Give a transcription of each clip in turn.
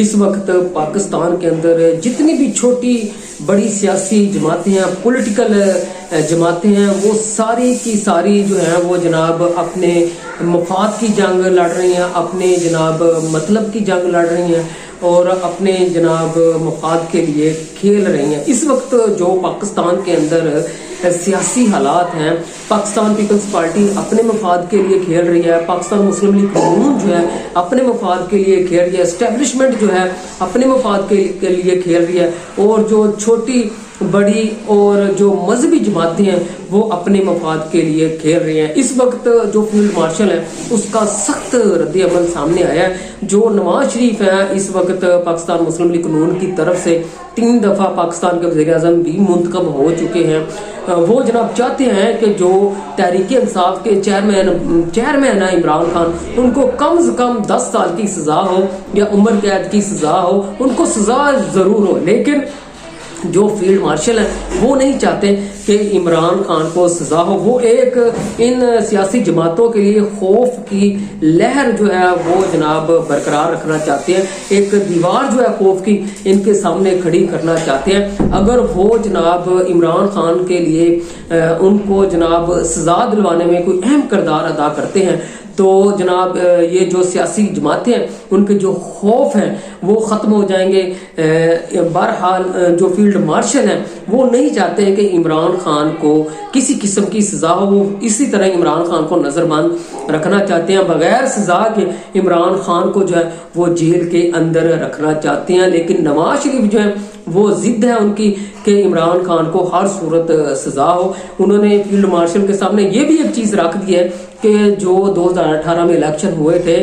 इस वक्त पाकिस्तान के अंदर जितनी भी छोटी बड़ी सियासी जमातें हैं, पॉलिटिकल जमातें हैं, वो सारी की सारी जो हैं वो जनाब अपने मफाद की जंग लड़ रही हैं, अपने जनाब मतलब की जंग लड़ रही हैं और अपने जनाब मफाद के लिए खेल रही हैं। इस वक्त जो पाकिस्तान के अंदर सियासी हालात हैं, पाकिस्तान पीपल्स पार्टी अपने मफाद के लिए खेल रही है, पाकिस्तान मुस्लिम लीग नून जो है अपने मफाद के लिए खेल रही है, एस्टेब्लिशमेंट जो है अपने मफाद के लिए खेल रही है और जो छोटी बड़ी और जो मजहबी जमातें हैं वो अपने मफाद के लिए खेल रही हैं। इस वक्त जो फील्ड मार्शल है उसका सख्त रद्द अमल सामने आया है। जो नवाज शरीफ है इस वक्त पाकिस्तान मुस्लिम लीग नून की तरफ से 3 दफ़ा पाकिस्तान के वज़ीर आज़म भी मुंतखब हो चुके हैं। वो जनाब चाहते हैं कि जो तहरीक इंसाफ के चेयरमैन है इमरान खान, उनको कम से कम 10 साल की सजा हो या उम्र कैद की सजा हो, उनको सजा जरूर हो, लेकिन जो फील्ड मार्शल है वो नहीं चाहते कि इमरान खान को सजा हो। वो एक इन सियासी जमातों के लिए खौफ की लहर जो है वो जनाब बरकरार रखना चाहते हैं, एक दीवार जो है खौफ की इनके सामने खड़ी करना चाहते हैं। अगर वो जनाब इमरान खान के लिए उनको जनाब सजा दिलवाने में कोई अहम किरदार अदा करते हैं तो जनाब ये जो सियासी जमातें हैं उनके जो खौफ हैं वो ख़त्म हो जाएंगे। बहरहाल जो फील्ड मार्शल हैं वो नहीं चाहते हैं कि इमरान खान को किसी किस्म की सज़ा हो, वो इसी तरह इमरान खान को नज़रबंद रखना चाहते हैं, बगैर सज़ा के इमरान खान को जो है वो जेल के अंदर रखना चाहते हैं। लेकिन नवाज शरीफ जो है वो जिद है उनकी कि इमरान खान को हर सूरत सज़ा हो। उन्होंने फील्ड मार्शल के सामने ये भी एक चीज़ रख दी है कि जो 2018 में इलेक्शन हुए थे,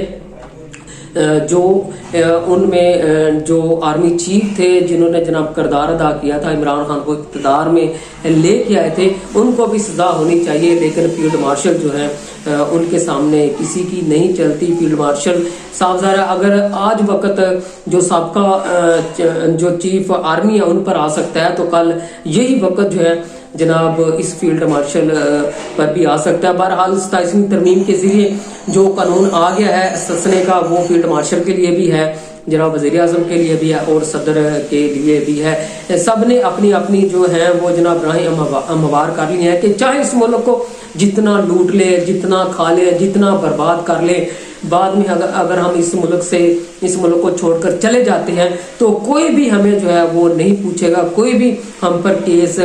जो उनमें जो आर्मी चीफ थे जिन्होंने जनाब किरदार अदा किया था इमरान खान को इक़्तिदार में लेके आए थे, उनको भी सज़ा होनी चाहिए। लेकिन फील्ड मार्शल जो है उनके सामने किसी की नहीं चलती। फील्ड मार्शल साफ ज़ाहिर है अगर आज वक्त जो सबका जो चीफ आर्मी है उन पर आ सकता है तो कल यही वक्त जो है जनाब इस फील्ड मार्शल पर भी आ सकता है। बहरहाल 27वीं तरमीम के जरिए जो कानून आ गया है ससने का वो फील्ड मार्शल के लिए भी है, जनाब वज़ीर आज़म के लिए भी है और सदर के लिए भी है। सब ने अपनी अपनी जो है वो जनाब राहें हमवार कर ली है कि चाहे इस मुल्क को जितना लूट ले, जितना खा ले, जितना बर्बाद कर ले, बाद में अगर हम इस मुल्क को छोड़कर चले जाते हैं तो कोई भी हमें जो है वो नहीं पूछेगा, कोई भी हम पर केस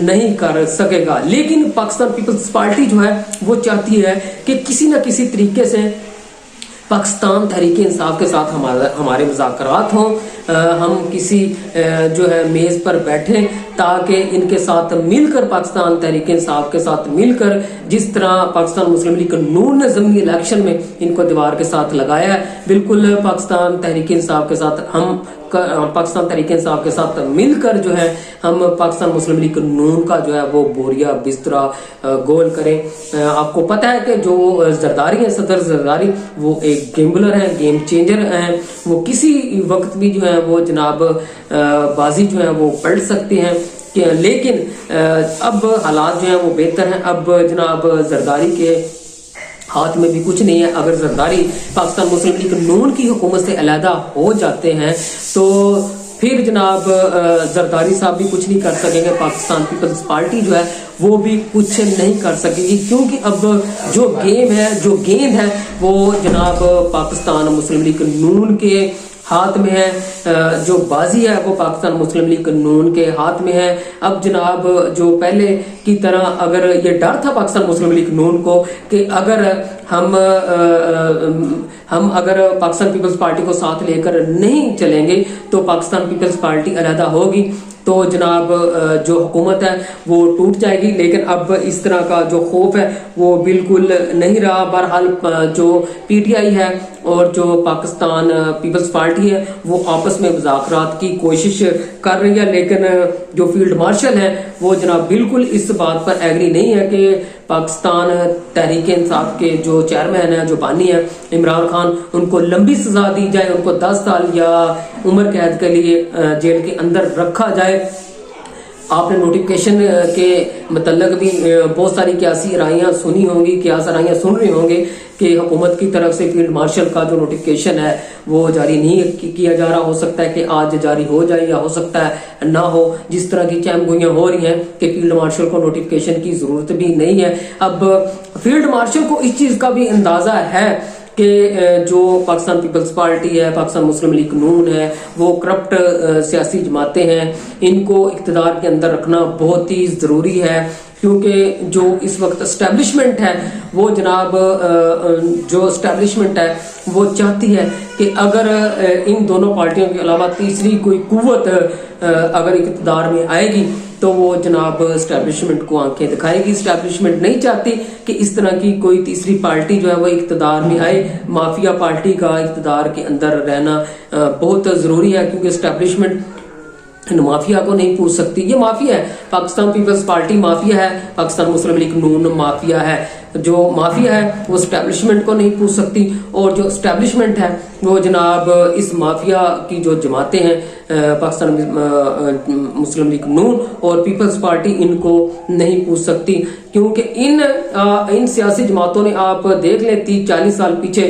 नहीं कर सकेगा। लेकिन पाकिस्तान पीपल्स पार्टी जो है वो चाहती है कि किसी न किसी तरीके से पाकिस्तान तहरीक इंसाफ के साथ हमारे मुज़ाकरात हों, हम किसी जो है मेज़ पर बैठें ताकि इनके साथ मिलकर पाकिस्तान तहरीक इंसाफ के साथ मिलकर जिस तरह पाकिस्तान मुस्लिम लीग नून ने ज़मीनी इलेक्शन में इनको दीवार के साथ लगाया है, बिल्कुल पाकिस्तान तहरीक इंसाफ के साथ पाकिस्तान तहरीक इंसाफ के साथ मिलकर जो है हम पाकिस्तान मुस्लिम लीग नून का जो है वो बोरिया बिस्तरा गोल करें। आपको पता है कि जो जरदारी है, सदर जरदारी, वो एक गेम्बलर हैं, गेम चेंजर हैं, वो किसी वक्त भी जो है वो जनाब बाजी जो है वो पलट सकते हैं। लेकिन अब हालात जो है वो बेहतर हैं। अब जनाब जरदारी के हाथ में भी कुछ नहीं है। अगर जरदारी पाकिस्तान मुस्लिम लीग नून की हुकूमत से अलहदा हो जाते हैं तो फिर जनाब जरदारी साहब भी कुछ नहीं कर सकेंगे, पाकिस्तान पीपल्स पार्टी जो है वो भी कुछ नहीं कर सकेगी, क्योंकि अब जो गेम है, जो गेंद है वो जनाब पाकिस्तान मुस्लिम लीग नून के हाथ में है, जो बाजी है वो पाकिस्तान मुस्लिम लीग नून के हाथ में है। अब जनाब जो पहले की तरह अगर ये डर था पाकिस्तान मुस्लिम लीग नून को कि अगर हम अगर पाकिस्तान पीपल्स पार्टी को साथ लेकर नहीं चलेंगे तो पाकिस्तान पीपल्स पार्टी अलहदा होगी तो जनाब जो हुकूमत है वो टूट जाएगी। लेकिन अब इस तरह का जो खौफ है वो बिल्कुल नहीं रहा। बहरहाल जो पीटीआई है और जो पाकिस्तान पीपल्स पार्टी है वो आपस में मुज़ाकरात की कोशिश कर रही है, लेकिन जो फील्ड मार्शल है वो जनाब बिल्कुल इस बात पर एग्री नहीं है कि पाकिस्तान तहरीक इंसाफ के जो चेयरमैन है, जो बानी है इमरान खान, उनको लंबी सजा दी जाए, उनको 10 साल या उम्र कैद के लिए जेल के अंदर रखा जाए। आपने नोटिफिकेशन के मतलब भी बहुत सारी क्यासी राइयां सुनी होंगी, क्यास राइयां सुन रहे होंगे कि हुकूमत की तरफ से फील्ड मार्शल का जो नोटिफिकेशन है वो जारी नहीं किया जा रहा, हो सकता है कि आज जारी हो जाए या हो सकता है ना हो। जिस तरह की चैमगोइयां हो रही हैं कि फील्ड मार्शल को नोटिफिकेशन की जरूरत भी नहीं है। अब फील्ड मार्शल को इस चीज का भी अंदाजा है कि जो पाकिस्तान पीपल्स पार्टी है, पाकिस्तान मुस्लिम लीग नून है, वो करप्ट सियासी जमातें हैं, इनको इख्तिदार के अंदर रखना बहुत ही जरूरी है, क्योंकि जो इस वक्त एस्टेब्लिशमेंट है वो जनाब जो एस्टेब्लिशमेंट है वो चाहती है कि अगर इन दोनों पार्टियों के अलावा तीसरी कोई कुव्वत अगर इख्तिदार में आएगी तो वो जनाब एस्टेब्लिशमेंट को आंखें दिखाएगी। एस्टेब्लिशमेंट नहीं चाहती कि इस तरह की कोई तीसरी पार्टी जो है वो इख्तिदार में आए। माफिया पार्टी का इख्तिदार के अंदर रहना बहुत जरूरी है, क्योंकि एस्टेब्लिशमेंट माफिया को नहीं पूछ सकती। ये माफिया है, पाकिस्तान पीपल्स पार्टी माफिया है, पाकिस्तान मुस्लिम लीग नून माफिया है। जो माफिया है वो एस्टेब्लिशमेंट को नहीं पूछ सकती, और जो एस्टेब्लिशमेंट है वो जनाब इस माफिया की जो जमातें हैं, पाकिस्तान मुस्लिम लीग नून और पीपल्स पार्टी, इनको नहीं पूछ सकती। क्योंकि इन सियासी जमातों ने, आप देख लें 30-40 साल पीछे,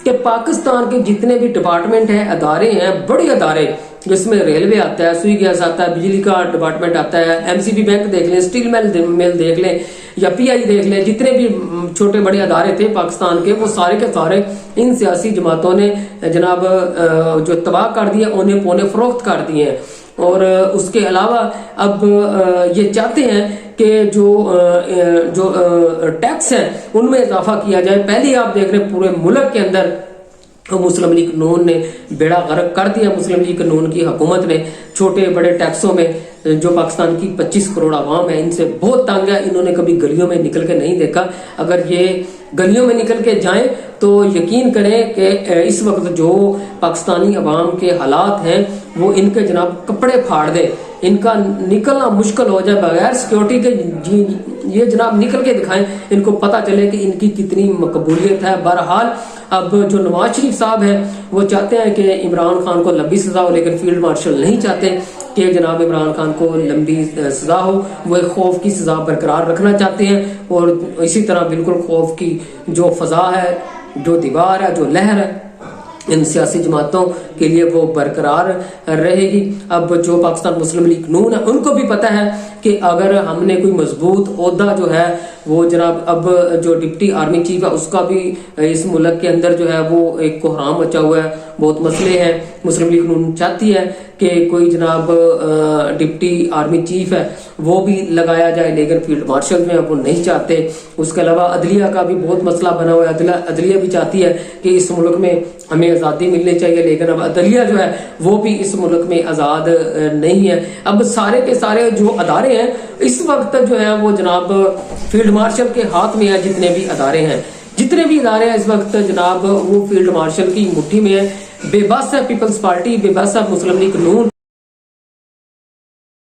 कि पाकिस्तान के जितने भी डिपार्टमेंट हैं, अदारे हैं, बड़े अदारे, जिसमें रेलवे आता है, सुई गैस आता है, बिजली का डिपार्टमेंट आता है, एमसीबी बैंक देख लें, स्टील मिल देख लें, या पीआई देख लें, जितने भी छोटे बड़े अदारे थे पाकिस्तान के, वो सारे के सारे इन सियासी जमातों ने जनाब जो तबाह कर दिए, उन्हें पौने फरोख्त कर दिए हैं। और उसके अलावा अब ये चाहते हैं कि जो टैक्स हैं उनमें इजाफा किया जाए। पहले आप देख रहे हैं पूरे मुल्क के अंदर मुस्लिम लीग नून ने बेड़ा गर्क कर दिया। मुस्लिम लीग नून की हुकूमत ने छोटे बड़े टैक्सों में, जो पाकिस्तान की 25 करोड़ आवाम है, इनसे बहुत तंग है। इन्होंने कभी गलियों में निकल के नहीं देखा। अगर ये गलियों में निकल के जाएं तो यकीन करें कि इस वक्त जो पाकिस्तानी अवाम के हालात हैं वो इनके जनाब कपड़े फाड़ दे, इनका निकलना मुश्किल हो जाए। बगैर सिक्योरिटी के ये जनाब निकल के दिखाएं, इनको पता चले कि इनकी कितनी मकबूलियत है। बहरहाल अब जो नवाज शरीफ साहब है वो चाहते हैं कि इमरान खान को लंबी सजा हो, लेकिन फील्ड मार्शल नहीं चाहते कि जनाब इमरान खान को लंबी सजा हो। वो एक खौफ की सजा बरकरार रखना चाहते हैं, और इसी तरह बिल्कुल खौफ की जो फजा है, जो दीवार है, जो लहर है, इन सियासी जमातों के लिए वो बरकरार रहेगी। अब जो पाकिस्तान मुस्लिम लीग नून है, उनको भी पता है कि अगर हमने कोई मजबूत ओहदा जो है वो जनाब, अब जो डिप्टी आर्मी चीफ है उसका भी इस मुल्क के अंदर जो है वो एक कोहराम मचा हुआ है, बहुत मसले हैं। मुस्लिम लीग नून चाहती है कि कोई जनाब डिप्टी आर्मी चीफ है वो भी लगाया जाए, लेकिन फील्ड मार्शल में वो नहीं चाहते। उसके अलावा अदलिया का भी बहुत मसला बना हुआ है। अदलिया भी चाहती है कि इस मुल्क में हमें आज़ादी मिलनी चाहिए, लेकिन अब अदलिया जो है वो भी इस मुल्क में आज़ाद नहीं है। अब सारे के सारे जो अदारे हैं इस वक्त जो है वो जनाब फील्ड मार्शल के हाथ में है। जितने भी अदारे हैं इस वक्त जनाब वो फील्ड मार्शल की मुट्ठी में है। बेबस है पीपल्स पार्टी, बेबस है मुस्लिम लीग नून।